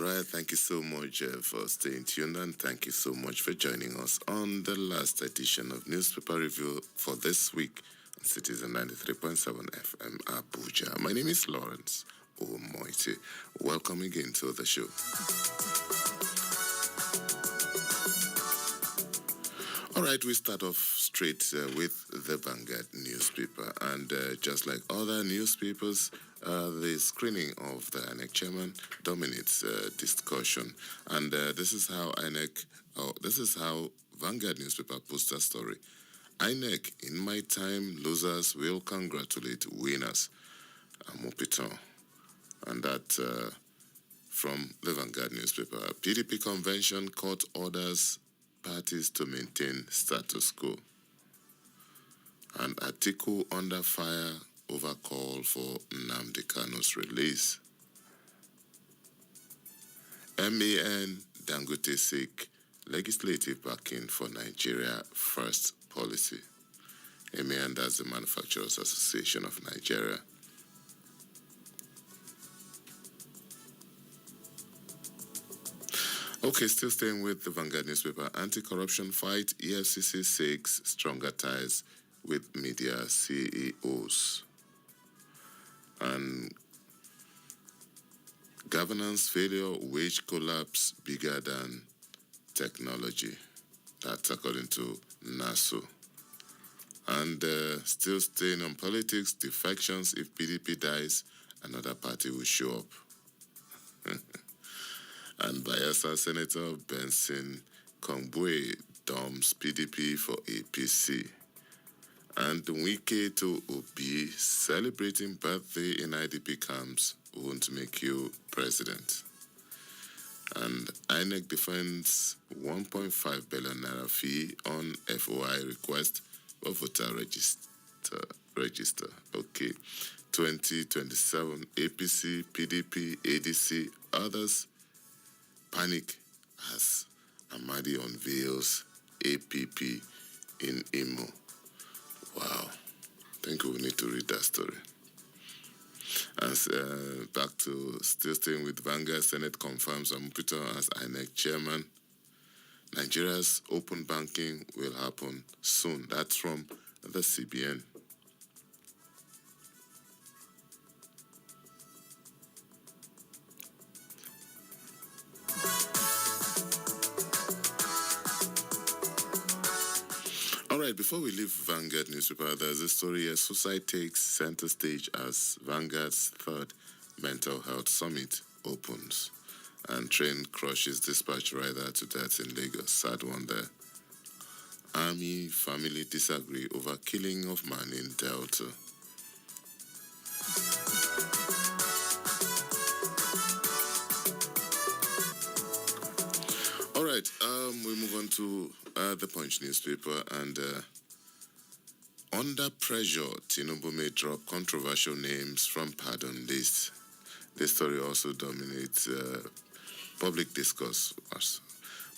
right, thank you so much for staying tuned, and thank you so much for joining us on the last edition of Newspaper Review for this week on Citizen 93.7 FM Abuja. My name is Lawrence Omoiti. Welcome again to the show. All right, we start off straight with the Vanguard newspaper. And just like other newspapers, the screening of the INEC chairman dominates discussion. And this is how Vanguard newspaper posts a story. INEC, in my time, losers will congratulate winners. Amopiton. And that from the Vanguard newspaper. PDP convention court orders parties to maintain status quo. And article under fire over call for Nnamdi Kanu's release. MAN Dangote seek legislative backing for Nigeria First policy. MAN, that's the Manufacturers Association of Nigeria. Okay, still staying with the Vanguard newspaper. Anti-corruption fight, EFCC seeks stronger ties with media CEOs. And governance failure, wage collapse bigger than technology. That's according to NASO. And still staying on politics, defections, if PDP dies, another party will show up. And Bayelsa Senator Benson Kongwe dumps PDP for APC. And Wike to Obi celebrating birthday in IDP camps won't make you president. And INEC defends 1.5 billion naira fee on FOI request for voter register. Okay. 2027 APC, PDP, ADC, others panic as Amadi unveils APP in Imo. Wow. I think we need to read that story. And back to still staying with Vanguard, Senate confirms Amupiton as INEC chairman. Nigeria's open banking will happen soon. That's from the CBN. All right, before we leave Vanguard newspaper, there's a story here. Suicide takes center stage as Vanguard's third mental health summit opens. And train crushes dispatch rider to death in Lagos. Sad one there. Army family disagree over killing of man in Delta. All right, we move on to the Punch newspaper, and under pressure, Tinubu may drop controversial names from pardon list. This story also dominates public discourse.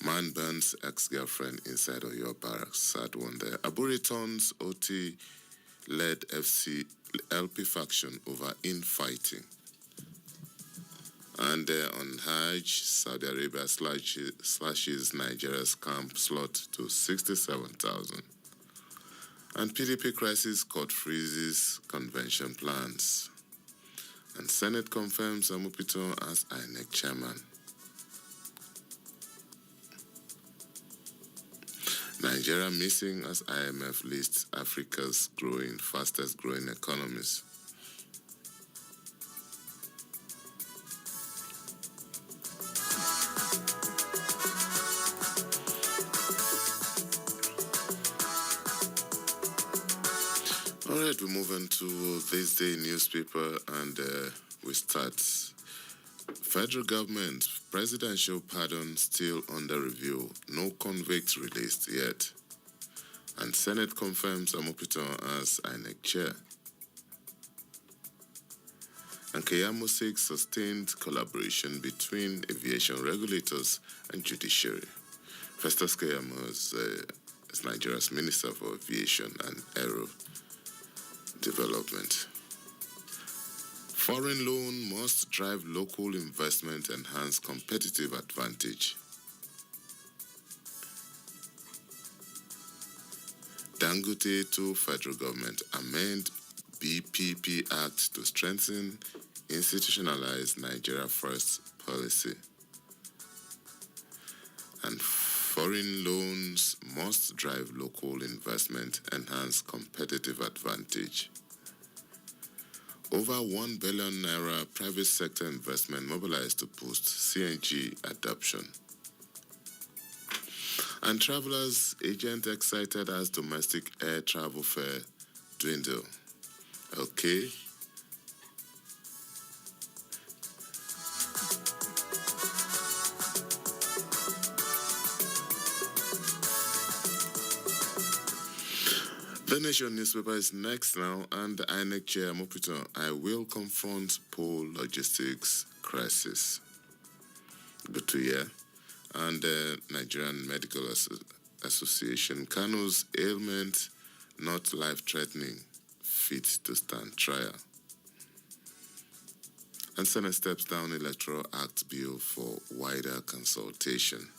Man burns ex-girlfriend inside Oyo barracks. Sad one there. Aburi turns OT-led LP faction over infighting. And on Hajj, Saudi Arabia slashes Nigeria's camp slot to 67,000. And PDP crisis court freezes convention plans. And Senate confirms Amupito as INEC chairman. Nigeria missing as IMF lists Africa's fastest growing economies. All right, we move on to this day newspaper, and we start. Federal government presidential pardon still under review. No convicts released yet. And Senate confirms Amopito as INEC chair. And Keyamo seeks sustained collaboration between aviation regulators and judiciary. Festus Keyamo is Nigeria's Minister for Aviation and Aero Development. Foreign loan must drive local investment, enhance competitive advantage. Dangote to federal government amend BPP Act to strengthen institutionalized Nigeria First policy. And foreign loans must drive local investment, enhance competitive advantage. Over 1 billion naira private sector investment mobilized to boost CNG adoption. And travelers, agent excited as domestic air travel fare dwindle. Okay. The Nation newspaper is next now, and the INEC chair Mopito, I will confront poor logistics crisis. Good to hear. And the Nigerian Medical Association, Kanu's ailment not life-threatening, fit to stand trial. And Senate steps down Electoral Act bill for wider consultation.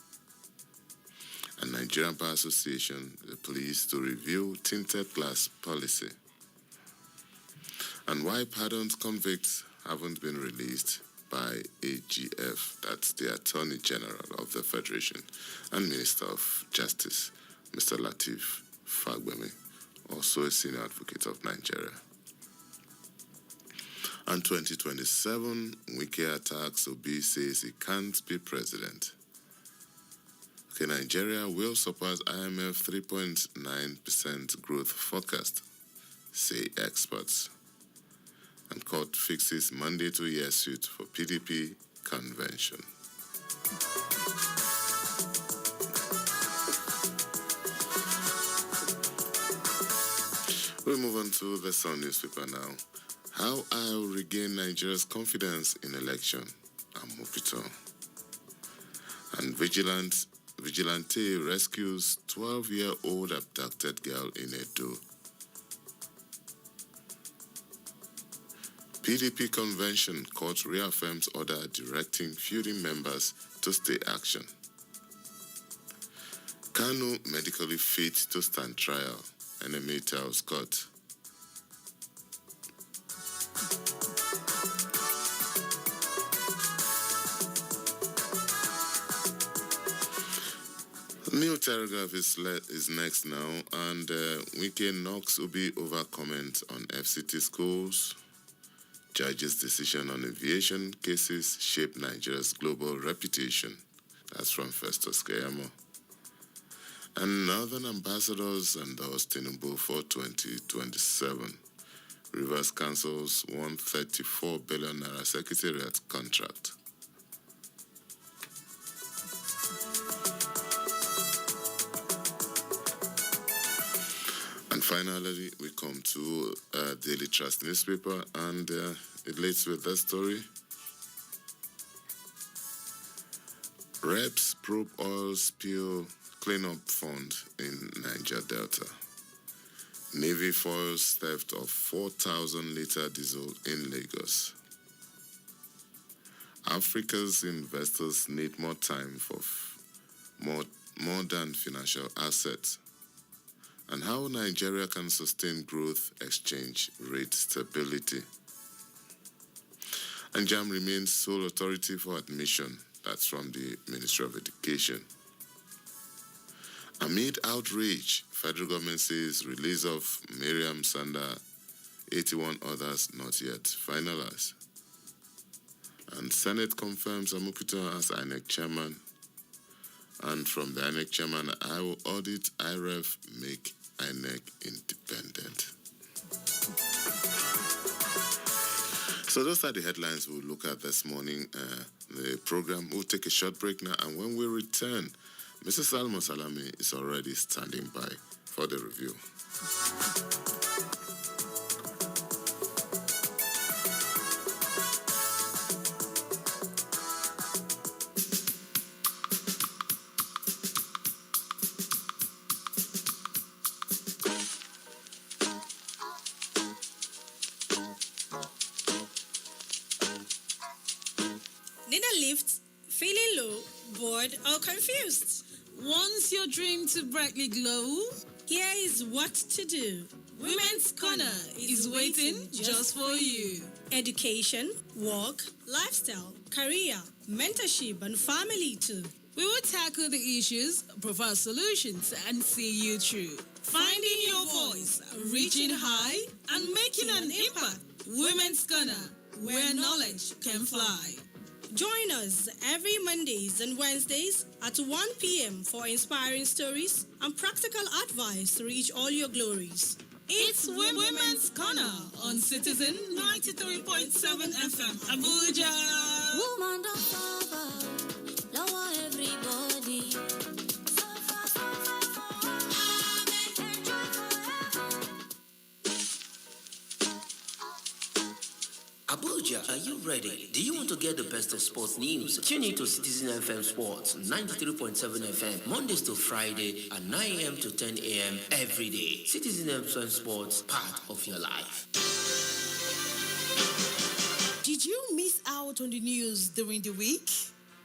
And Nigerian Bar Association, the police to review tinted glass policy. And why pardoned convicts haven't been released by AGF, that's the Attorney General of the Federation, and Minister of Justice, Mr. Lateef Fagbemi, also a senior advocate of Nigeria. And 2027, Wike attacks Obi, says he can't be president. Okay, Nigeria will surpass IMF 3.9% growth forecast, say experts. And court fixes Monday 2-year suit for PDP convention. We move on to the Sun newspaper now. How I'll regain Nigeria's confidence in election. I'm Mopito. And vigilante rescues 12-year-old abducted girl in Edo. PDP convention, court reaffirms order directing feuding members to stay action. Kanu medically fit to stand trial, NMA tells court. New Telegraph is next now, and Wike knocks Obi over comment on FCT schools. Judge's decision on aviation cases shape Nigeria's global reputation. That's from Festus Keyamo. And Northern ambassadors endorse Tinubu for 2027. Rivers cancels 134 billion naira secretariat contract. And finally, we come to Daily Trust newspaper, and it leads with this story. Reps probe oil spill cleanup fund in Niger Delta. Navy foils theft of 4,000-liter diesel in Lagos. Africa's investors need more time for more than financial assets. And how Nigeria can sustain growth, exchange rate stability. And JAM remains sole authority for admission. That's from the Ministry of Education. Amid outrage, federal government says release of Miriam Sanda, 81 others not yet finalized. And Senate confirms Amukito as INEC chairman. And from the INEC chairman, I will audit IREF, make INEC independent. So those are the headlines we'll look at this morning. The program will take a short break now, and when we return, Mr. Salmo Salami is already standing by for the review. Need a lift? Feeling low, bored, or confused? Wants your dream to brightly glow? Here is what to do. Women's Corner is waiting just for you. Education, work, lifestyle, career, mentorship, and family too. We will tackle the issues, provide solutions, and see you through. Finding your voice, reaching high, and making an impact. Women's Corner, where knowledge can fly. Join us every Mondays and Wednesdays at 1 p.m. for inspiring stories and practical advice to reach all your glories. It's Women's Corner on Citizen 93.7 FM, Abuja. Woman don't suffer, lower everybody. Abuja, are you ready? Do you want to get the best of sports news? Tune in to Citizen FM Sports 93.7 FM, Mondays to Friday at 9 a.m. to 10 a.m. every day. Citizen FM Sports, part of your life. Did you miss out on the news during the week?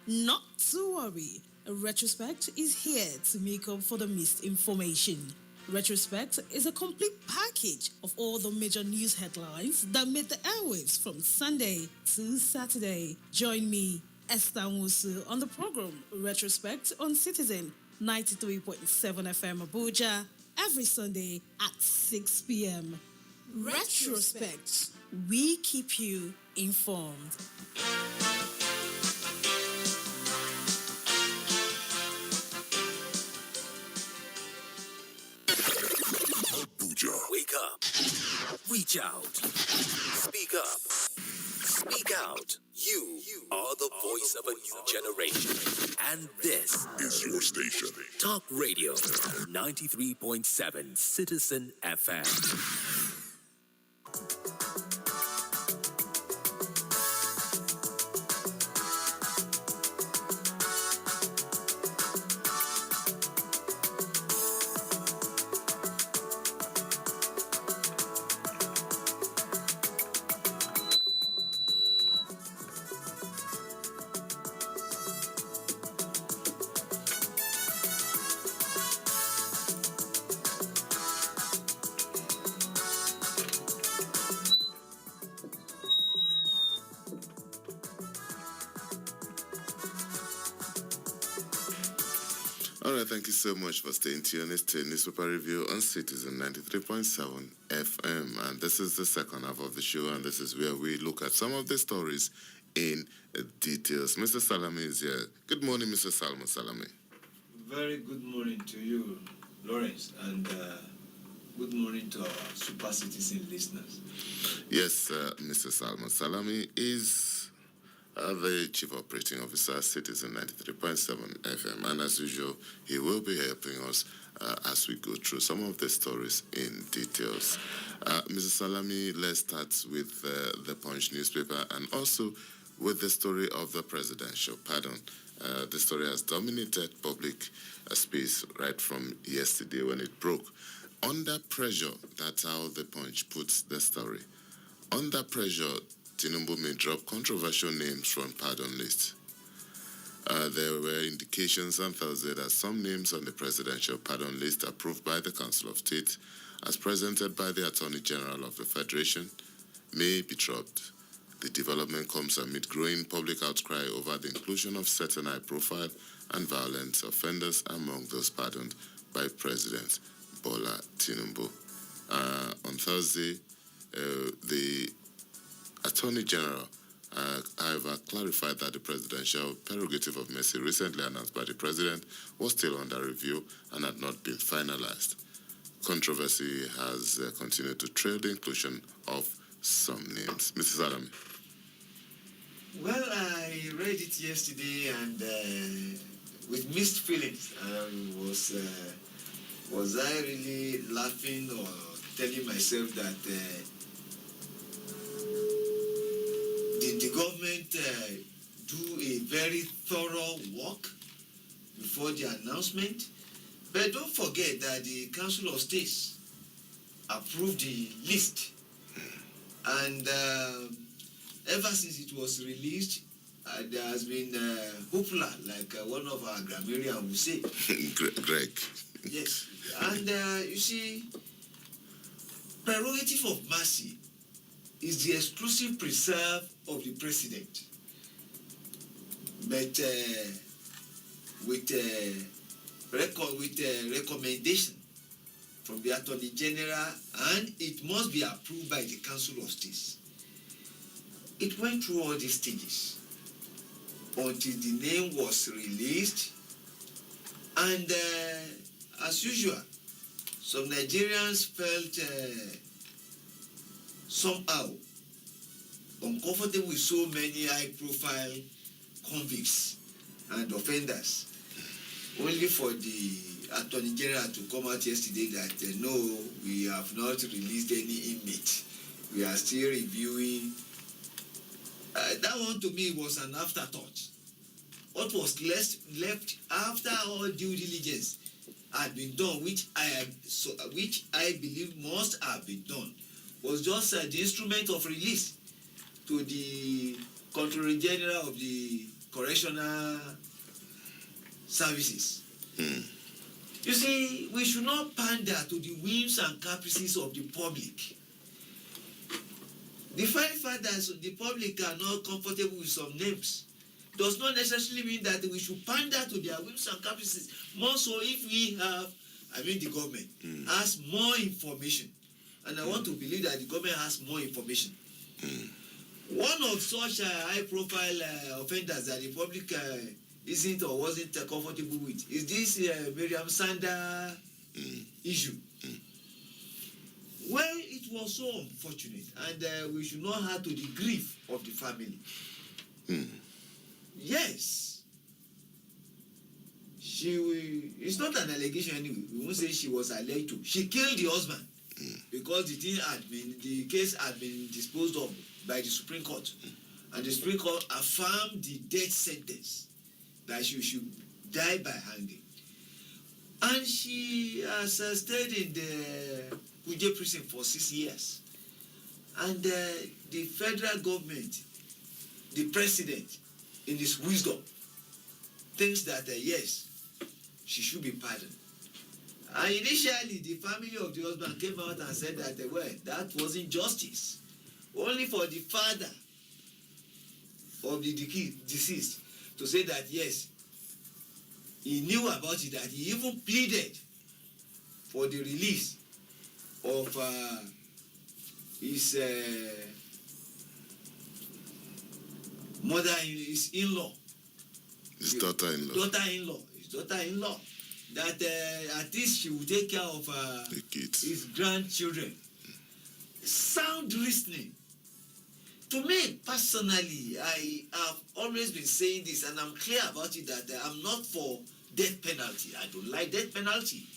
Not to worry. A retrospect is here to make up for the missed information. Retrospect is a complete package of all the major news headlines that made the airwaves from Sunday to Saturday. Join me, Esther Musu, on the program Retrospect on Citizen 93.7 FM Abuja every Sunday at 6 p.m. Retrospect. We keep you informed. Wake up. Reach out. Speak up. Speak out. You are the voice of a new generation. And this is your station. Talk Radio 93.7 Citizen FM. All right, thank you so much for staying tuned. It's the Newspaper Review on Citizen 93.7 FM. And this is the second half of the show, and this is where we look at some of the stories in details. Mr. Salami is here. Good morning, Mr. Salman Salami. Very good morning to you, Lawrence, and good morning to our Super Citizen listeners. Yes, Mr. Salman Salami is the Chief Operating Officer, Citizen 93.7 FM. And as usual, he will be helping us as we go through some of the stories in details. Mr. Salami, let's start with the Punch newspaper and also with the story of the presidential pardon. The story has dominated public space right from yesterday when it broke. Under pressure, that's how the Punch puts the story. Under pressure, Tinubu may drop controversial names from pardon list. There were indications on Thursday that some names on the presidential pardon list approved by the Council of State, as presented by the Attorney General of the Federation, may be dropped. The development comes amid growing public outcry over the inclusion of certain high-profile and violent offenders among those pardoned by President Bola Tinubu. On Thursday, the Attorney General, however, clarified that the presidential prerogative of mercy recently announced by the president was still under review and had not been finalized. Controversy has continued to trail the inclusion of some names. Mrs. Adami. Well, I read it yesterday and with mixed feelings. Was I really laughing or telling myself that did the government do a very thorough work before the announcement? But don't forget that the Council of States approved the list. And ever since it was released, there has been hoopla, like one of our grammarians would say. Greg. Yes. And you see, prerogative of mercy is the exclusive preserve of the president. But with recommendation from the Attorney General, and it must be approved by the Council of States. It went through all these stages until the name was released, and as usual, some Nigerians felt somehow uncomfortable with so many high-profile convicts and offenders, only for the Attorney General to come out yesterday that no, we have not released any inmate. We are still reviewing. That one to me was an afterthought. What was left after all due diligence had been done, which I believe must have been done, was just the instrument of release to the Controller General of the Correctional Services. You see, we should not pander to the whims and caprices of the public. The very fact that the public are not comfortable with some names does not necessarily mean that we should pander to their whims and caprices. More so if we have, the government has more information. And I want to believe that the government has more information. One of such high-profile offenders that the public isn't or wasn't comfortable with is this Miriam Sanda issue. Well, it was so unfortunate, and we should not add to the grief of the family. Yes. It's not an allegation anyway. We won't say she was alleged to. She killed the husband because the case had been disposed of by the Supreme Court. And the Supreme Court affirmed the death sentence that she should die by hanging. And she has stayed in the Kuje prison for 6 years. And the federal government, the president, in his wisdom, thinks that, yes, she should be pardoned. And initially, the family of the husband came out and said that, well, that wasn't justice. Only for the father of the deceased to say that, yes, he knew about it, that he even pleaded for the release of his his in-law. His daughter-in-law. His daughter-in-law. That at least she will take care of the kids. His grandchildren. Sound reasoning. To me, personally, I have always been saying this, and I'm clear about it, that I'm not for death penalty. I don't like death penalty.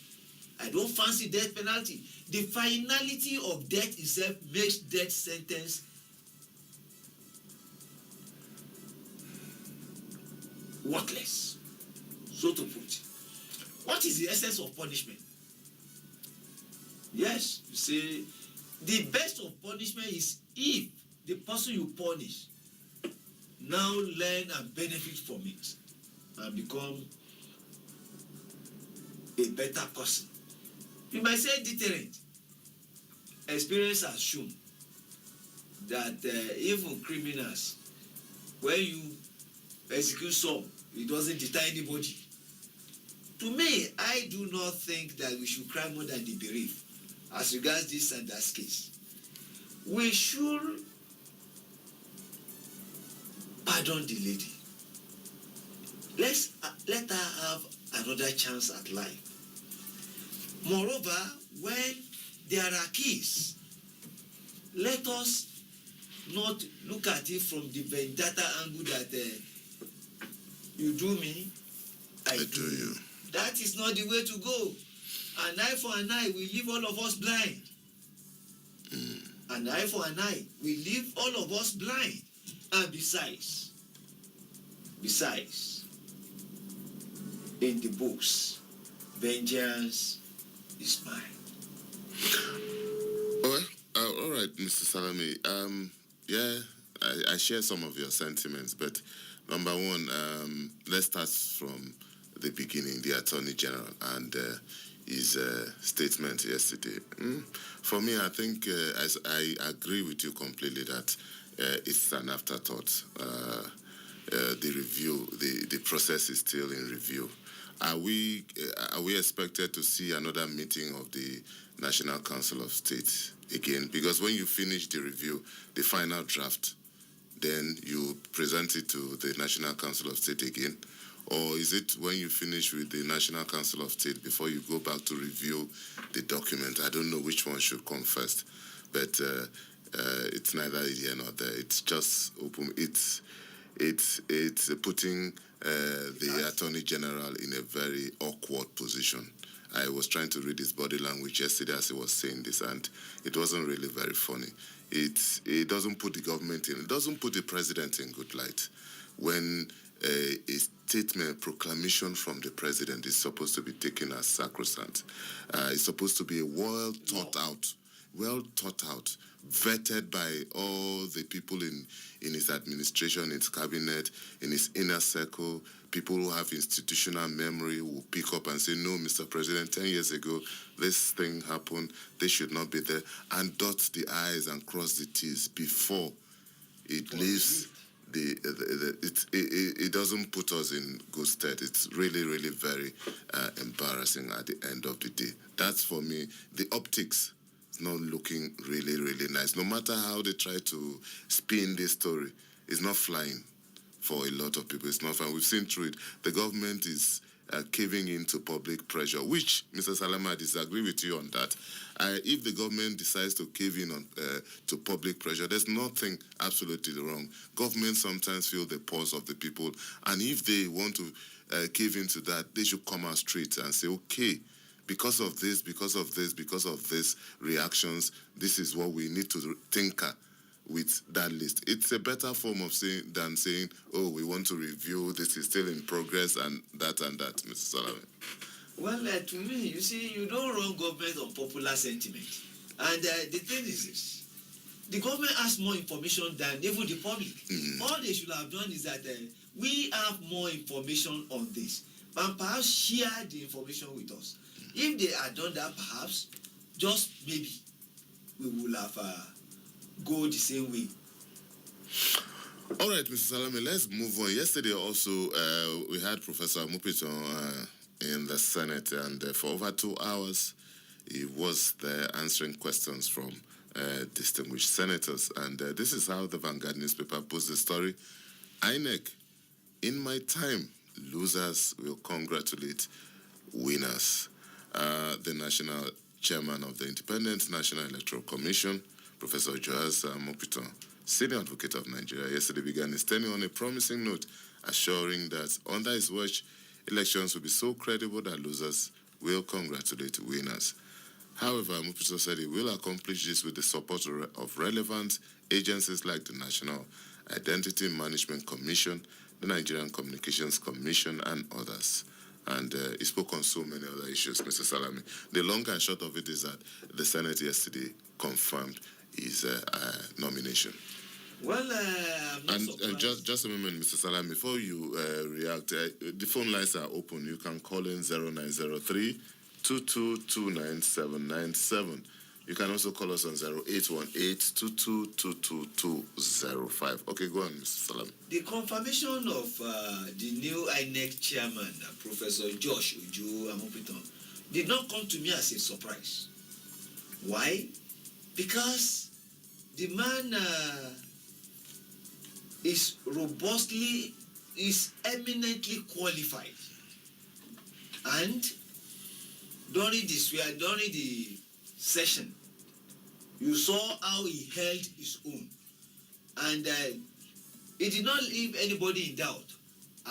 I don't fancy death penalty. The finality of death itself makes death sentence worthless, so to put. What is the essence of punishment? Yes, you see, the best of punishment is if the person you punish now learn and benefit from it and become a better person. You might say deterrent. Experience has shown that even criminals, when you execute some, it doesn't deter anybody. To me, I do not think that we should cry more than the bereaved as regards this and that case. We should pardon the lady. Let her have another chance at life. Moreover, when there are keys, let us not look at it from the vendetta angle that you do me, I do you. That is not the way to go. An eye for an eye will leave all of us blind. An eye for an eye will leave all of us blind. And besides, in the books, vengeance is mine. All right, Mr. Salami. I share some of your sentiments, but number one, let's start from the beginning, the Attorney General and his statement yesterday. For me, I think as I agree with you completely that it's an afterthought. The review, the process is still in review. Are we expected to see another meeting of the National Council of State again? Because when you finish the review, the final draft, then you present it to the National Council of State again? Or is it when you finish with the National Council of State before you go back to review the document? I don't know which one should come first, but it's neither here nor there. It's just open. It's putting the Attorney General in a very awkward position. I was trying to read his body language yesterday as he was saying this, and it wasn't really very funny. It doesn't put the government in, it doesn't put the president in good light. When a statement, proclamation from the president is supposed to be taken as sacrosanct. It's supposed to be a well thought out, vetted by all the people in his administration, his cabinet, in his inner circle. People who have institutional memory will pick up and say, no, Mr. President, 10 years ago, this thing happened. They should not be there. And dot the I's and cross the T's before it leaves. It doesn't put us in good stead. It's really, really very embarrassing at the end of the day. That's, for me, the optics is not looking really, really nice. No matter how they try to spin this story, it's not flying for a lot of people. It's not flying. We've seen through it. The government is caving into public pressure, which, Mr. Salama, I disagree with you on that. If the government decides to cave in on to public pressure, there's nothing absolutely wrong. Governments sometimes feel the pulse of the people, and if they want to cave into that, they should come out straight and say, okay, because of this reactions, this is what we need to tinker with that list. It's a better form of saying than saying, oh, we want to review, this is still in progress, and that, Mr. Salame. Well, to me, you see, you don't run government on popular sentiment. And the thing is this, the government has more information than even the public. All they should have done is that we have more information on this, and perhaps share the information with us. If they had done that, perhaps, just maybe, we will have go the same way. All right, Mr. Salame, let's move on. Yesterday also, we had Professor Mupito in the Senate, and for over 2 hours, he was there answering questions from distinguished senators. And this is how the Vanguard newspaper puts the story. INEC, in my time, losers will congratulate winners. The national chairman of the Independent National Electoral Commission, Professor Joas Mopito, senior advocate of Nigeria, yesterday began his tenure on a promising note, assuring that under his watch, elections will be so credible that losers will congratulate winners. However, Mopito said he will accomplish this with the support of relevant agencies like the National Identity Management Commission, the Nigerian Communications Commission, and others. And he spoke on so many other issues, Mr. Salami. The long and short of it is that the Senate yesterday confirmed his nomination. Well, I'm not just a moment, Mr. Salami, before you react, the phone lines are open. You can call in 0903 2229797. You can also call us on 0818-2222-205. Okay, go on, Mr. Salami. The confirmation of the new INEC chairman, Professor Josh Uju Amopito, did not come to me as a surprise. Why? Because the man is eminently qualified. And during the session, you saw how he held his own. And it did not leave anybody in doubt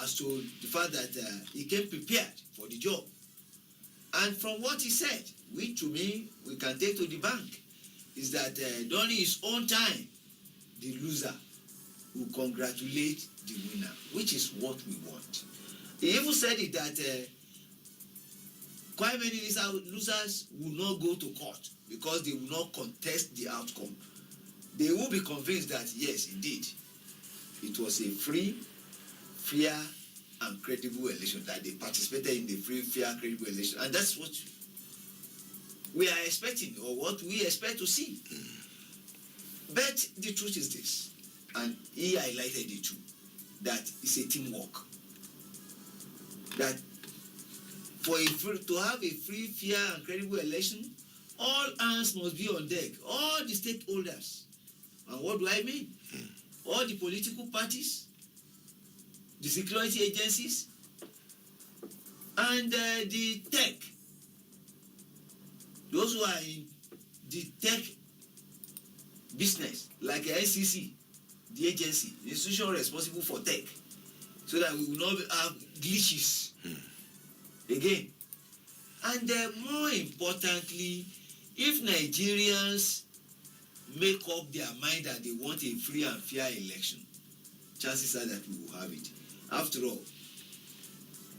as to the fact that he came prepared for the job. And from what he said, which to me we can take to the bank, is that during his own time, the loser will congratulate the winner, which is what we want. He even said it that quite many losers will not go to court because they will not contest the outcome. they will be convinced that yes, indeed, it was a free, fair, and credible election, that they participated in the free, fair, credible election. And that's what we are expecting, or what we expect to see. But the truth is this, and he highlighted it too, that it's a teamwork. That to have a free, fair, and credible election, all hands must be on deck, all the stakeholders. And what do I mean? All the political parties, the security agencies, and the tech. Those who are in the tech business, like NCC, the agency, the institution responsible for tech, so that we will not have glitches again. And more importantly, if Nigerians make up their mind that they want a free and fair election, chances are that we will have it. After all,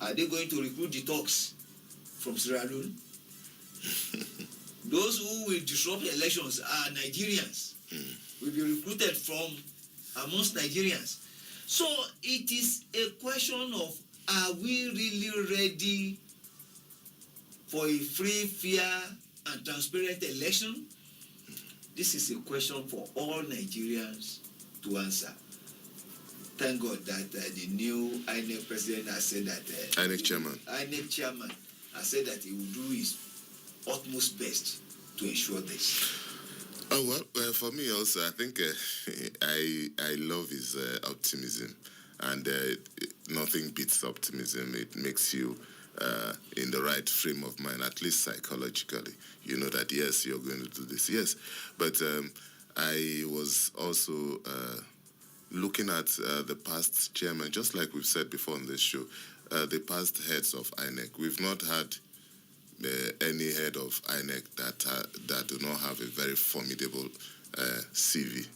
are they going to recruit the Turks from Sierra Leone? Those who will disrupt elections are Nigerians. Will be recruited from amongst Nigerians. So it is a question of, are we really ready for a free, fair, and transparent election? This is a question for all Nigerians to answer. Thank God that the new INEC president has said that INEC chairman has said that he will do his utmost best to ensure this. Oh, well, for me also, I think I love his optimism, and nothing beats optimism. It makes you in the right frame of mind, at least psychologically. You know that, yes, you're going to do this, yes. But I was also looking at the past chairman, just like we've said before on this show, the past heads of INEC. We've not had any head of INEC that do not have a very formidable CV,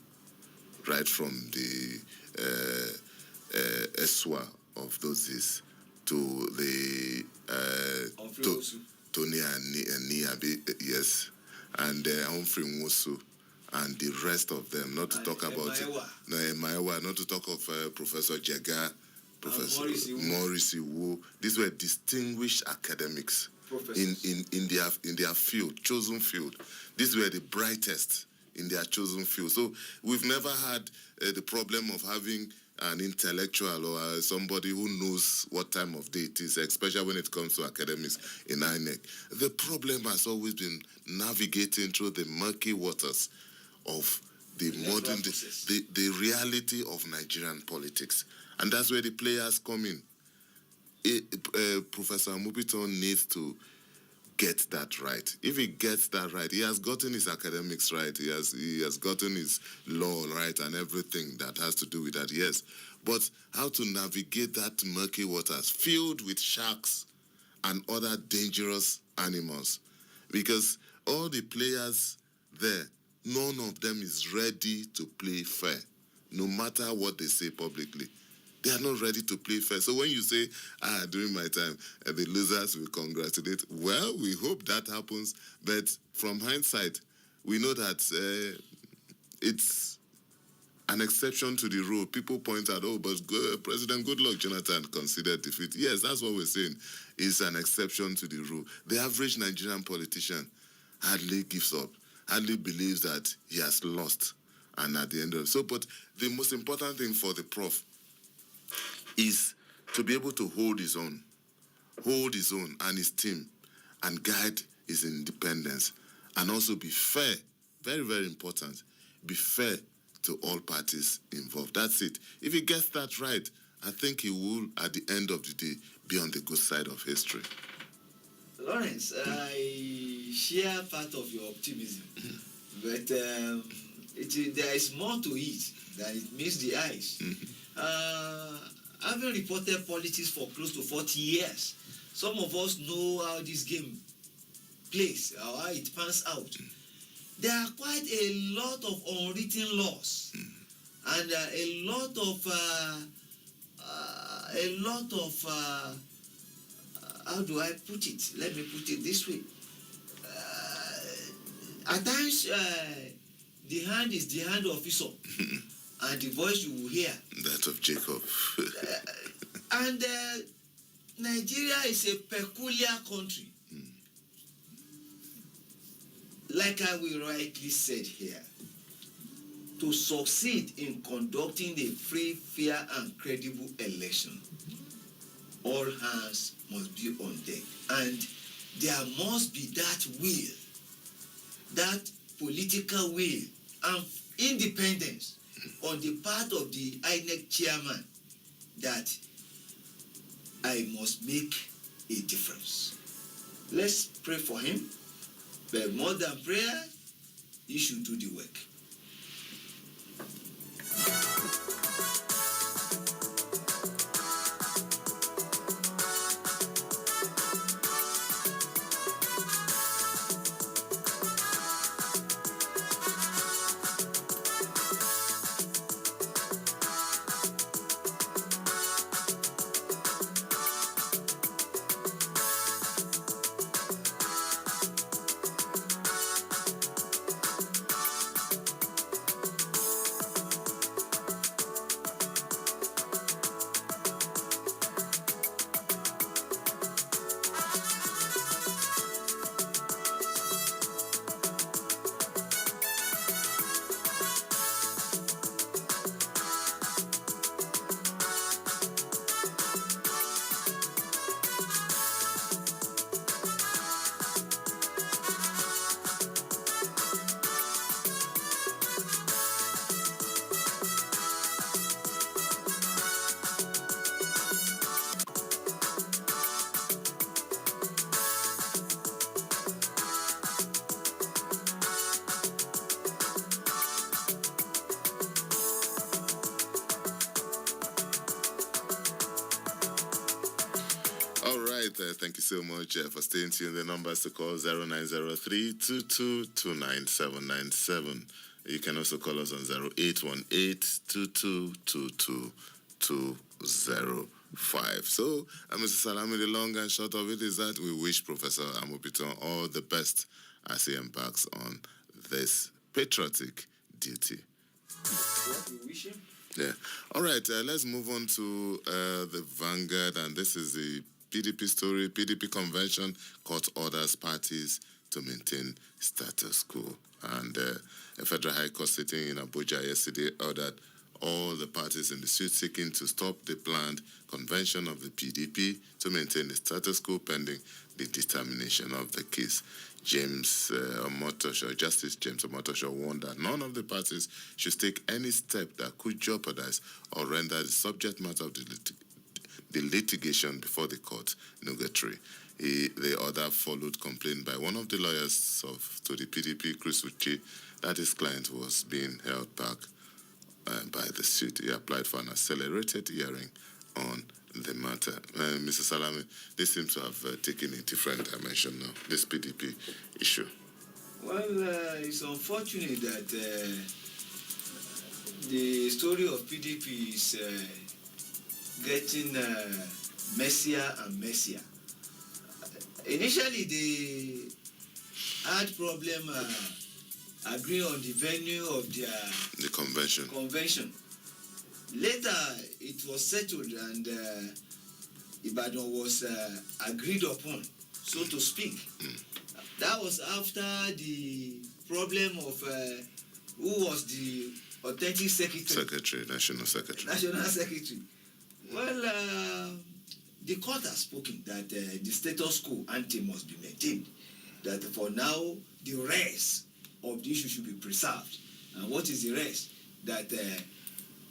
right from the Eswa of those days to the Tony Niabi, yes, and Humphrey Nwosu, and the rest of them, not to talk about Emaiwa, not to talk of Professor Jega, Professor Maurice Iwu. These were distinguished academics in their field, chosen field. These were the brightest in their chosen field. So we've never had the problem of having an intellectual or somebody who knows what time of day it is, especially when it comes to academics in INEC. The problem has always been navigating through the murky waters of the modern, the reality of Nigerian politics. And that's where the players come in. Professor Mubiton needs to get that right. If he gets that right, he has gotten his academics right, he has gotten his law right and everything that has to do with that, yes. But how to navigate that murky waters filled with sharks and other dangerous animals? Because all the players there, none of them is ready to play fair, no matter what they say publicly. They are not ready to play fair. So when you say, during my time, the losers will congratulate, well, we hope that happens. But from hindsight, we know that it's an exception to the rule. People point out, but President Goodluck Jonathan considered defeat. Yes, that's what we're saying. It's an exception to the rule. The average Nigerian politician hardly gives up, hardly believes that he has lost. And at the end of it. So, but the most important thing for the prof is to be able to hold his own and his team, and guide his independence, and also be fair. Very, very important. Be fair to all parties involved. That's it. If he gets that right, I think he will, at the end of the day, be on the good side of history. Lawrence, I share part of your optimism, but there is more to it than it meets the eyes. Having reported politics for close to 40 years, some of us know how this game plays, how it pans out. There are quite a lot of unwritten laws, and a lot of how do I put it? Let me put it this way. At times, the hand is the hand of Esau, and the voice you will hear. That of Jacob. And Nigeria is a peculiar country. Like I will rightly said here, to succeed in conducting a free, fair, and credible election, all hands must be on deck. And there must be that will, that political will, and independence on the part of the INEC chairman that I must make a difference. Let's pray for him, but more than prayer, he should do the work. All right, thank you so much for staying tuned. The numbers to call 0903 2229797. You can also call us on 0818 2222205. So, Mr. Salami, the long and short of it is that we wish Professor Amopiton all the best as he embarks on this patriotic duty. What we wish him? Yeah. All right, let's move on to the Vanguard, and this is the PDP story. PDP convention court orders parties to maintain status quo. And a federal high court sitting in Abuja yesterday ordered all the parties in the suit seeking to stop the planned convention of the PDP to maintain the status quo pending the determination of the case. Justice James Omotosho warned that none of the parties should take any step that could jeopardize or render the subject matter of the litigation before the court nugatory. The order followed complaint by one of the lawyers to the PDP, Chris Uche, that his client was being held back by the suit. He applied for an accelerated hearing on the matter. Mr. Salami, this seems to have taken a different dimension now, this PDP issue. Well, it's unfortunate that the story of PDP is getting messier and messier. Initially, they had problem agreeing on the venue of the convention. Later, it was settled and Ibadan was agreed upon, so to speak. That was after the problem of who was the authentic secretary. National Secretary. Well, the court has spoken that the status quo ante must be maintained. That for now, the rest of the issue should be preserved. And what is the rest? That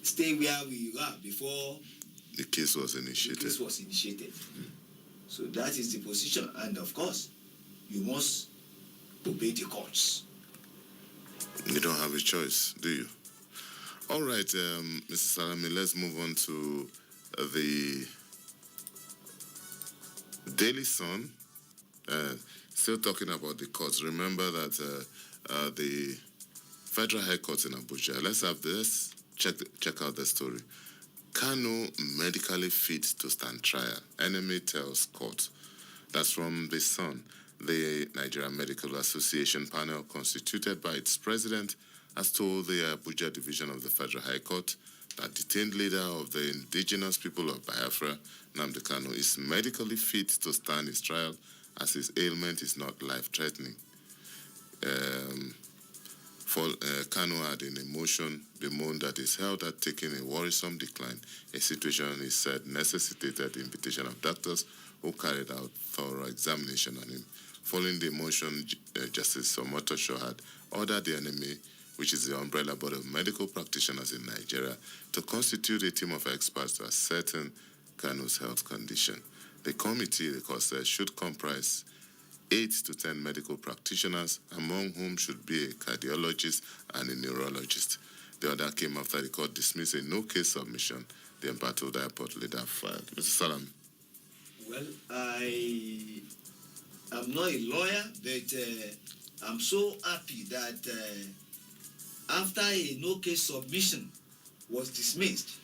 stay where we were before the case was initiated. So that is the position. And of course, you must obey the courts. You don't have a choice, do you? All right, Mr. Salami, let's move on to the Daily Sun. Still talking about the courts. Remember that the Federal High Court in Abuja. Let's have this. Check out the story. Kanu medically fit to stand trial. Enemy tells court. That's from the Sun. The Nigerian Medical Association panel, constituted by its president has told the Abuja Division of the Federal High Court that detained leader of the indigenous people of Biafra, Nnamdi Kanu, is medically fit to stand his trial as his ailment is not life-threatening. Kanu had in a motion bemoaned that his health had taken a worrisome decline, a situation he said necessitated the invitation of doctors who carried out thorough examination on him. Following the motion, Justice Omotosho had ordered the NMA, which is the umbrella body of medical practitioners in Nigeria, to constitute a team of experts to ascertain Kanu's health condition. The committee, the court said, should comprise 8 to 10 medical practitioners, among whom should be a cardiologist and a neurologist. The order came after the court dismissed a no-case submission the embattled airport leader filed. Mr. Salam. Well, I am not a lawyer, but I'm so happy that after a no-case submission was dismissed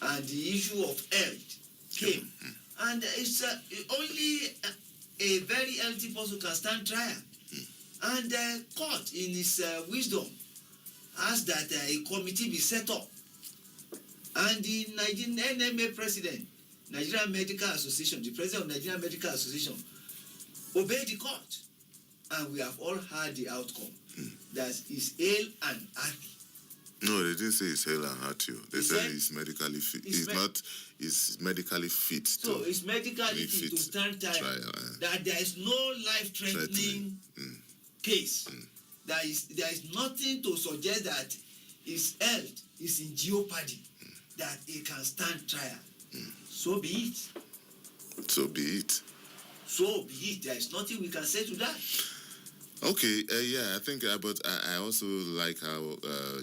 and the issue of health came, and it's only a very healthy person can stand trial. And the court, in its wisdom, asked that a committee be set up. And the Nigerian NMA president, Nigerian Medical Association, the president of Nigerian Medical Association, obeyed the court. And we have all heard the outcome. That is ill and happy. No, they didn't say he's hale and hearty. They said he's medically fit. He's medically fit. So it's medically fit to stand trial. That there is no life-threatening case. There is nothing to suggest that his health is in jeopardy. That he can stand trial. So be it. So be it. So be it. There is nothing we can say to that. Okay, yeah, I think, but I also like how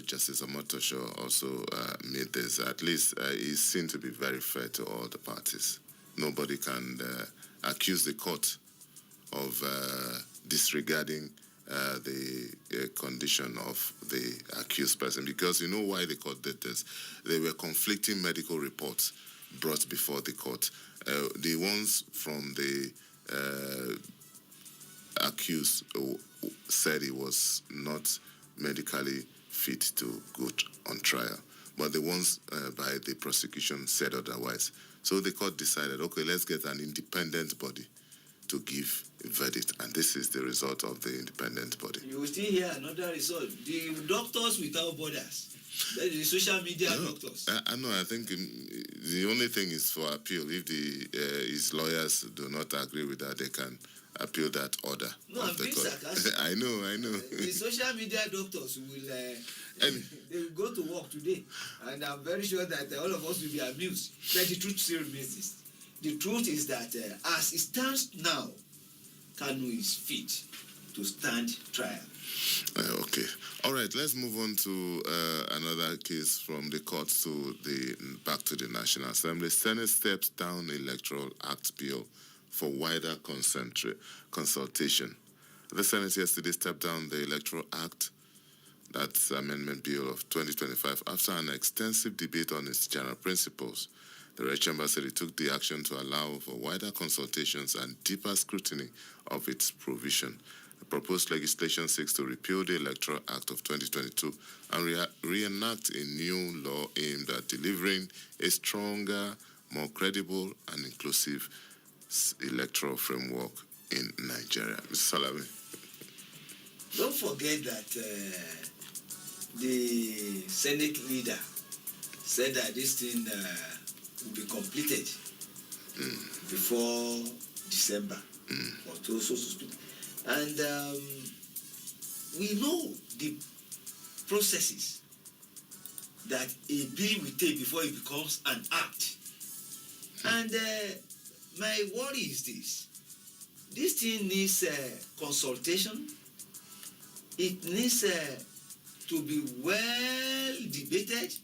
Justice Omotosho also made this. At least he seemed to be very fair to all the parties. Nobody can accuse the court of disregarding the condition of the accused person, because you know why the court did this. There were conflicting medical reports brought before the court. The ones from the accused said he was not medically fit to go on trial, but the ones by the prosecution said otherwise. So the court decided, okay, let's get an independent body to give a verdict, and this is the result of the independent body. You will still hear another result. The Doctors Without Borders, the social media doctors. I know. I think the only thing is for appeal. If his lawyers do not agree with that, they can appeal that order. No, I'm being sarcastic. I know. The social media doctors will they will go to work today, and I'm very sure that all of us will be amused. But the truth still remains this. The truth is that as it stands now, Kanu is fit to stand trial. Okay. All right, let's move on to another case from the courts to back to the National Assembly. Senate steps down Electoral Act bill for wider consultation. The Senate yesterday stepped down the Electoral Act, that's Amendment Bill of 2025, after an extensive debate on its general principles. The Red Chamber said it took the action to allow for wider consultations and deeper scrutiny of its provision. The proposed legislation seeks to repeal the Electoral Act of 2022 and reenact a new law aimed at delivering a stronger, more credible and inclusive electoral framework in Nigeria. Mr. Salami. Don't forget that the Senate leader said that this thing will be completed before December, or so to speak. And we know the processes that a bill will take before it becomes an act. And my worry is this. This thing needs consultation. It needs to be well debated.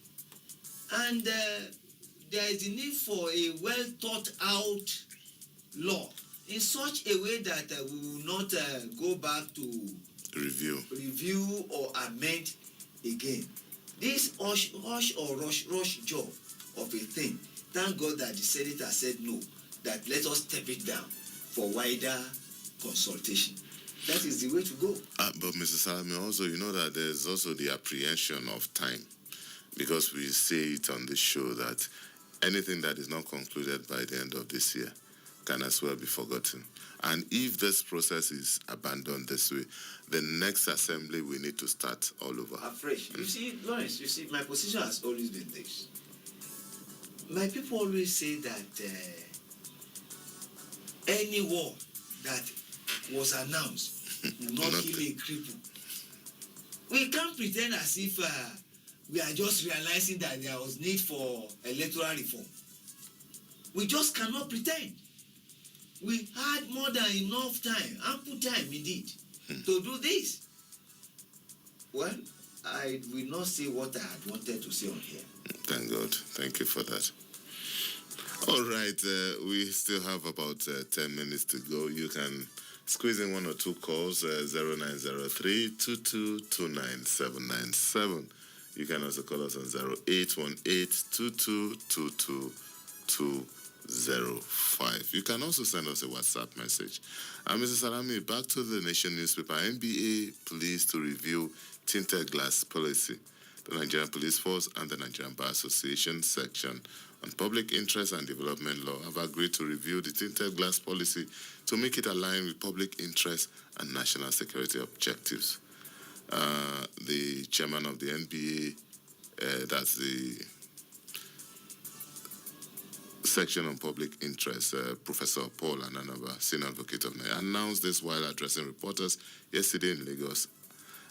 And there is a need for a well thought out law in such a way that we will not go back to review or amend again. This rush job of a thing, thank God that the senator said no, that let us step it down for wider consultation. That is the way to go. But Mr. Salami, also, you know that there's also the apprehension of time, because we say it on the show that anything that is not concluded by the end of this year can as well be forgotten. And if this process is abandoned this way, the next assembly we need to start all over. Afresh. You see, Lawrence, my position has always been this. My people always say that any war that was announced will not kill a cripple. We can't pretend as if we are just realizing that there was need for electoral reform. We just cannot pretend. We had more than enough time, ample time indeed, to do this. Well, I will not say what I had wanted to say on here. Thank God. Thank you for that. All right, we still have about 10 minutes to go. You can squeeze in one or two calls, 0903-2229-797. You can also call us on 0818-2222-205. You can also send us a WhatsApp message. And Mr. Salami, back to the Nation newspaper. NBA pleased to review tinted glass policy. The Nigerian Police Force and the Nigerian Bar Association section on Public Interest and Development Law have agreed to review the tinted glass policy to make it align with public interest and national security objectives. The chairman of the NBA, that's the section on public interest, Professor Paul Ananaba, senior advocate of Nigeria, announced this while addressing reporters yesterday in Lagos.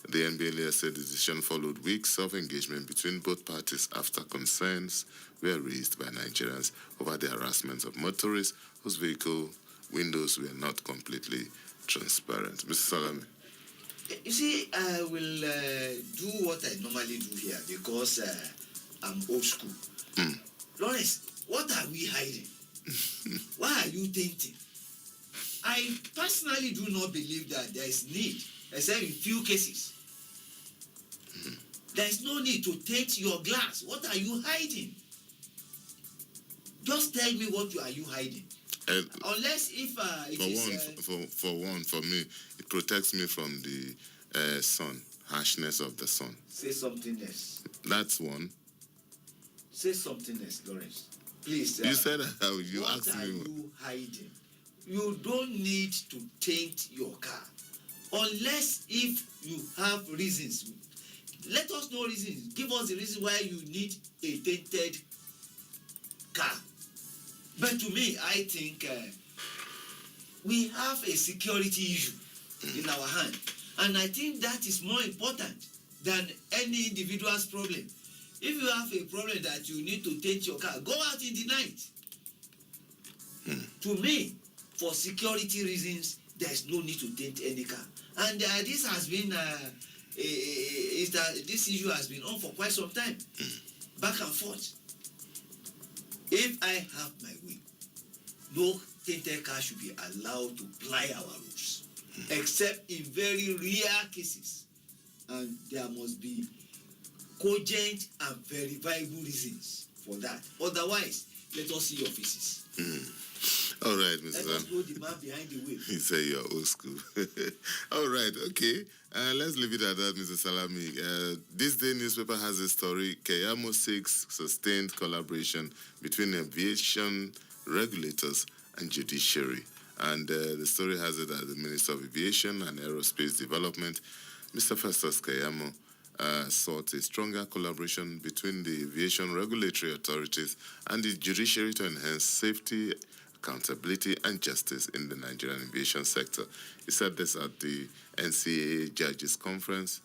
The NBA later said the decision followed weeks of engagement between both parties after concerns were raised by Nigerians over the harassment of motorists whose vehicle windows were not completely transparent. Mr. Salami. You see, I will do what I normally do here because I'm old school. Lawrence, what are we hiding? Why are you tainting? I personally do not believe that there is need, except in few cases. There is no need to taint your glass. What are you hiding? Just tell me what are you hiding. Unless if for me, it protects me from the sun, harshness of the sun. Say something else. That's one. Say something else, Lawrence. Please. You said you asked me. What are you hiding? You don't need to taint your car, unless if you have reasons. Let us know reasons. Give us the reason why you need a tainted car. But to me, I think we have a security issue in our hand. And I think that is more important than any individual's problem. If you have a problem that you need to taint your car, go out in the night. To me, for security reasons, there's no need to taint any car. And this has been, this issue has been on for quite some time, back and forth. If I have my way, no tainted car should be allowed to ply our roads, except in very rare cases. And there must be cogent and verifiable reasons for that. Otherwise, let us see your faces. All right, Mr. Let us know the man behind the wheel. You say you're old school. All right, okay. Let's leave it at that, Mr. Salami. This day newspaper has a story. Keyamo seeks sustained collaboration between aviation regulators and judiciary. And the story has it that the Minister of Aviation and Aerospace Development, Mr. Festus Keyamo, sought a stronger collaboration between the aviation regulatory authorities and the judiciary to enhance safety, accountability, and justice in the Nigerian aviation sector. He said this at the NCAA Judges Conference,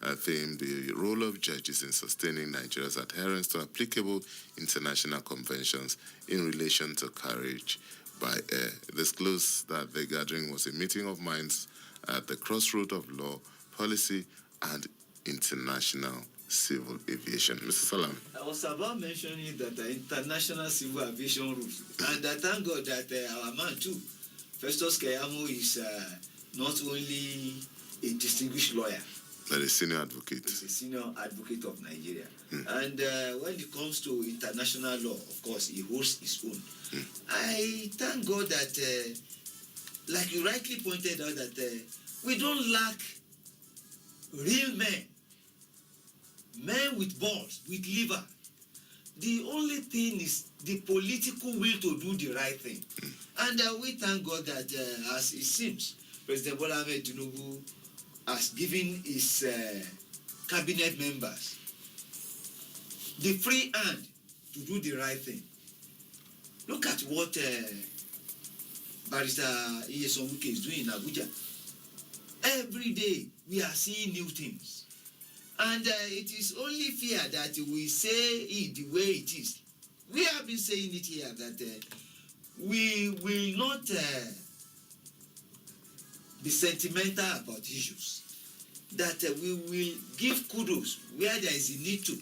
themed the role of judges in sustaining Nigeria's adherence to applicable international conventions in relation to carriage by air. Disclosed that the gathering was a meeting of minds at the crossroad of law, policy, and international civil aviation. Mr. Salam. I was about mentioning that international civil aviation rules, and I thank God that our man too, Festus Keyamo, is not only a distinguished lawyer, but a senior advocate. He's a senior advocate of Nigeria. And when it comes to international law, of course, he holds his own. I thank God that, like you rightly pointed out, that We don't lack real men with balls, with liver. The only thing is the political will to do the right thing. And we thank God that, as it seems, President Bola Ahmed Tinubu has given his cabinet members the free hand to do the right thing. Look at what Barrister Nyesom Wike is doing in Abuja. Every day we are seeing new things. And it is only fair that we say it the way it is. We have been saying it here that we will not be sentimental about issues. That we will give kudos where there is a need to.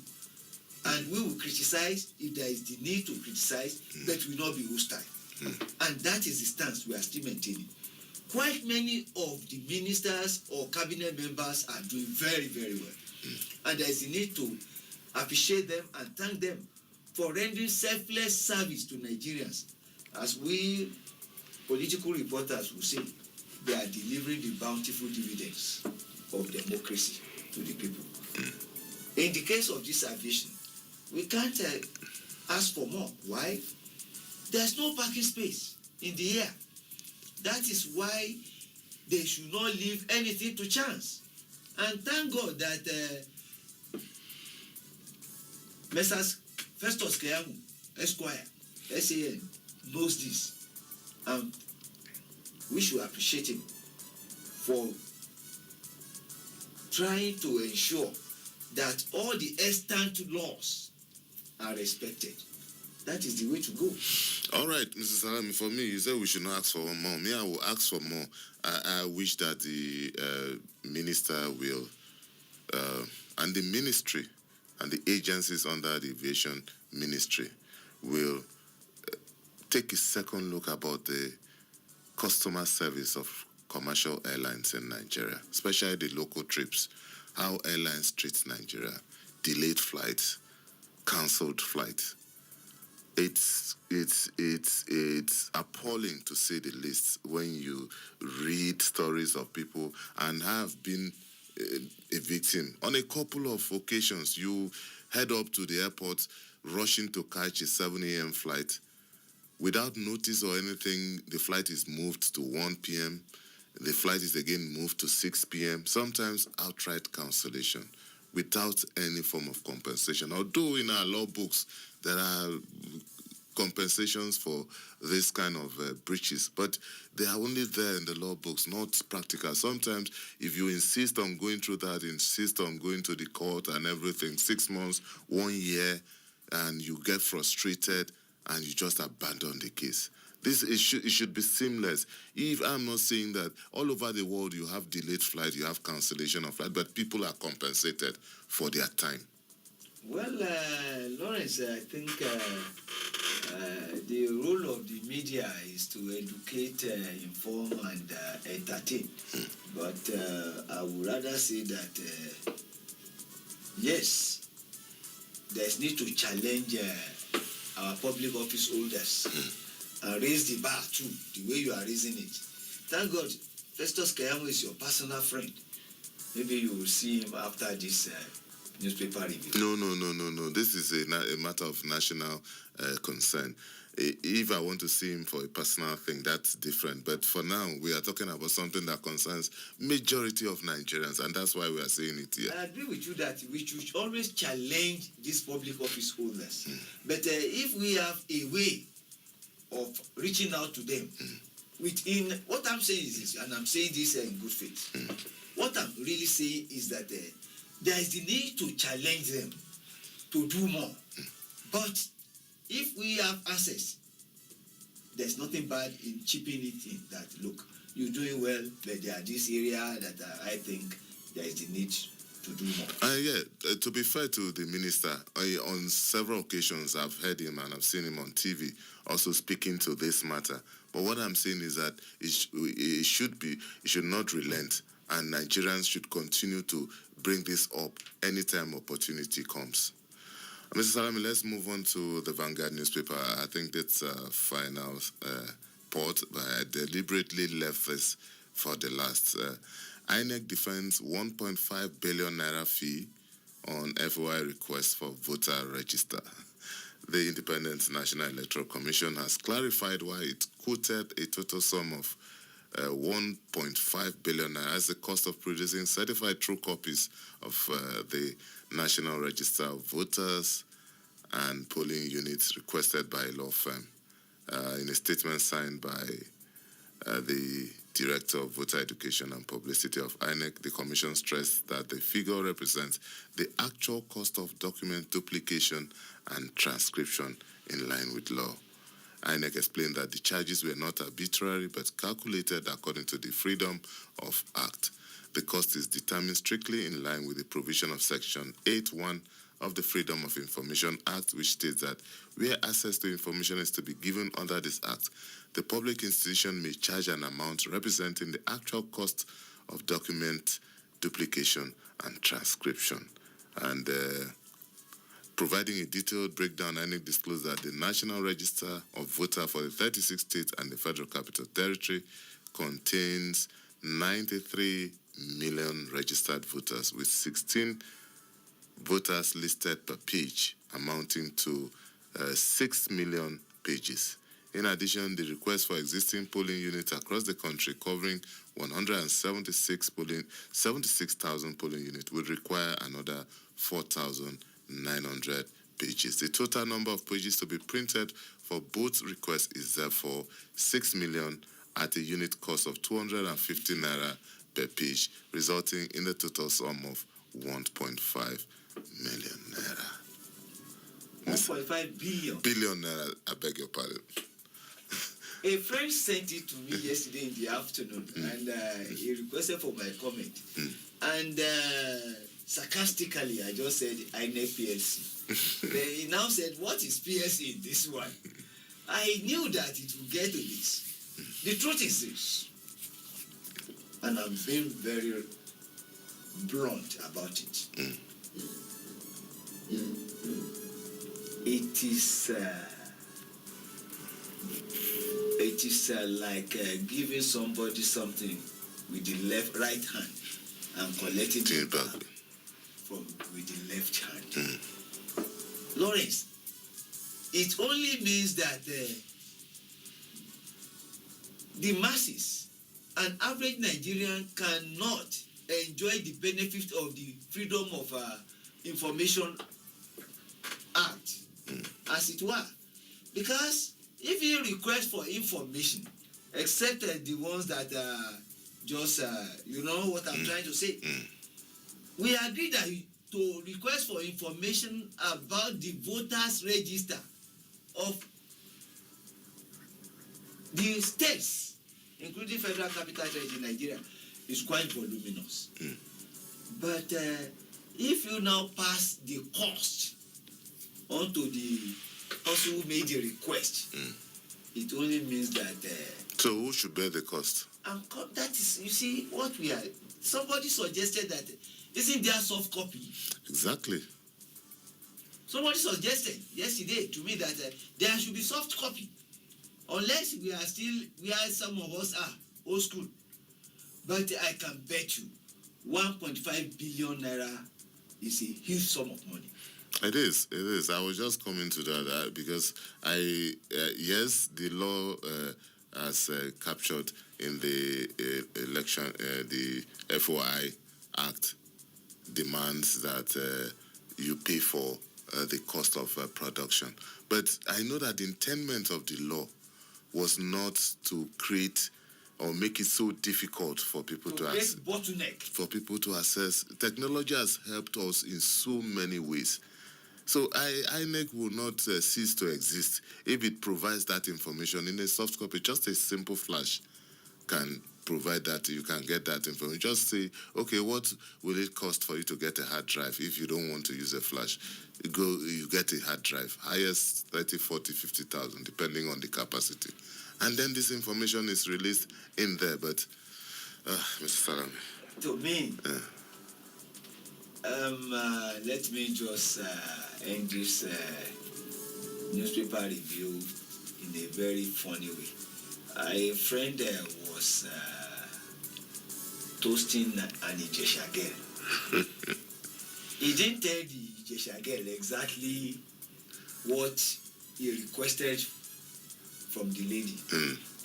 And we will criticize if there is the need to criticize, but we will not be hostile. And that is the stance we are still maintaining. Quite many of the ministers or cabinet members are doing very, very well. And there is a need to appreciate them and thank them for rendering selfless service to Nigerians. As we political reporters will say, they are delivering the bountiful dividends of democracy to the people. In the case of this aviation, we can't ask for more. Why? There's no parking space in the air. That is why they should not leave anything to chance. And thank God that Messrs. Festus Keyamo, Esquire, SAN, knows this. We should appreciate him for trying to ensure that all the extant laws are respected. That is the way to go. All right, Mrs. Salami, for me, you said we should not ask for more. Me, I will ask for more. I wish that the minister will, and the ministry, and the agencies under the aviation ministry will take a second look about the customer service of commercial airlines in Nigeria, especially the local trips, how airlines treat Nigeria, delayed flights, cancelled flights. It's appalling to say the least when you read stories of people and have been a victim. On a couple of occasions, you head up to the airport rushing to catch a 7 a.m. flight. Without notice or anything, the flight is moved to 1 p.m. The flight is again moved to 6 p.m., sometimes outright cancellation without any form of compensation. Although in our law books, there are compensations for this kind of breaches, but they are only there in the law books, not practical. Sometimes, if you insist on going through that, insist on going to the court and everything, 6 months, 1 year, and you get frustrated and you just abandon the case. It should be seamless. If I'm not saying that all over the world you have delayed flight, you have cancellation of flight, but people are compensated for their time. Well, Lawrence, I think the role of the media is to educate, inform, and entertain. But I would rather say that, yes, there's need to challenge our public office holders and raise the bar too, the way you are raising it. Thank God, Festus Keyamo is your personal friend. Maybe you will see him after this newspaper review. No. This is a matter of national concern. If I want to see him for a personal thing, that's different. But for now, we are talking about something that concerns majority of Nigerians, and that's why we are saying it here. I agree with you that we should always challenge these public office holders. But if we have a way of reaching out to them, within what I'm saying is this, and I'm saying this in good faith. What I'm really saying is that there is the need to challenge them to do more. But if we have access, there's nothing bad in chipping it in that, look, you're doing well, but there are this area that I think there is the need to do more. To be fair to the minister, on several occasions I've heard him and I've seen him on TV also speaking to this matter. But what I'm saying is that it should not relent, and Nigerians should continue to bring this up anytime opportunity comes. Mr. Salami, let's move on to the Vanguard newspaper. I think that's a final part, but I deliberately left this for the last. INEC defends 1.5 billion naira fee on FOI request for voter register. The Independent National Electoral Commission has clarified why it quoted a total sum of 1.5 billion naira as the cost of producing certified true copies of the National Register of Voters and polling units requested by a law firm. In a statement signed by the Director of Voter Education and Publicity of INEC, the Commission stressed that the figure represents the actual cost of document duplication and transcription in line with law. INEC explained that the charges were not arbitrary but calculated according to the Freedom of Act. The cost is determined strictly in line with the provision of Section 8.1 of the Freedom of Information Act, which states that where access to information is to be given under this Act, the public institution may charge an amount representing the actual cost of document duplication and transcription. And providing a detailed breakdown, INEC disclosed that the National Register of Voters for the 36 states and the Federal Capital Territory contains 93 million registered voters, with 16 voters listed per page, amounting to 6 million pages. In addition, the request for existing polling units across the country covering 76,000 polling units would require another 4,900 pages. The total number of pages to be printed for both requests is therefore 6 million at a unit cost of 250 naira per page, resulting in a total sum of 1.5 million naira. 1.5 billion. Billion naira, I beg your pardon. A friend sent it to me yesterday in the afternoon, and he requested for my comment. And sarcastically, I just said, INEC PLC. Then he now said, what is PLC in this one? I knew that it would get to this. The truth is this, and I'm being very blunt about it. It is like giving somebody something with the right hand and collecting it back with the left hand. Lawrence, it only means that the masses, an average Nigerian, cannot enjoy the benefit of the Freedom of Information Act, as it were. Because if you request for information, except the ones that just, you know what I'm trying to say, we agree that to request for information about the voters register of the states, including Federal Capital Territory in Nigeria, is quite voluminous. But if you now pass the cost onto the person who made the request, it only means that... so who should bear the cost? That is, you see, what we are... Somebody suggested that, isn't there soft copy? Exactly. Somebody suggested yesterday to me that there should be soft copy. Unless we are still, where some of us are, old school. But I can bet you, 1.5 billion naira is a huge sum of money. It is. I was just coming to that because yes, the law has captured in the election, the FOI Act demands that you pay for the cost of production. But I know that the intent of the law was not to create or make it so difficult for people to access. Bottleneck. For people to access. Technology has helped us in so many ways. So INEC will not cease to exist if it provides that information in a soft copy. Just a simple flash can provide that. You can get that information. Just say, okay, what will it cost for you to get a hard drive if you don't want to use a flash? You get a hard drive, highest 30, 40, 50,000, depending on the capacity. And then this information is released in there. But, Mr. Salami. To me, let me just end this newspaper review in a very funny way. A friend was toasting an Ijesha girl. He didn't tell the Ijesha girl exactly what he requested from the lady.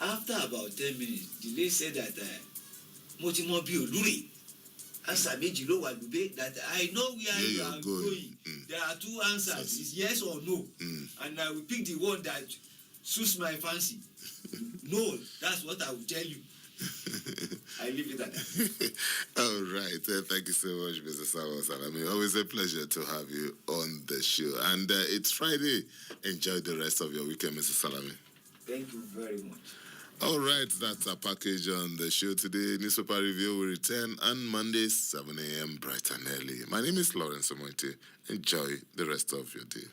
After about 10 minutes, the lady said that Motimo bi olure. Answer méjì ló wà lóbé that I know where you are going. There are two answers, it's yes or no. And I will pick the one that suits my fancy. No, that's what I will tell you. I leave it at that. All right. Thank you so much, Mr. Samuel Salami. Always a pleasure to have you on the show. And it's Friday. Enjoy the rest of your weekend, Mr. Salami. Thank you very much. All right, that's our package on the show today. Newspaper Review will return on Monday, 7 a.m. bright and early. My name is Lawrence Omoite. Enjoy the rest of your day.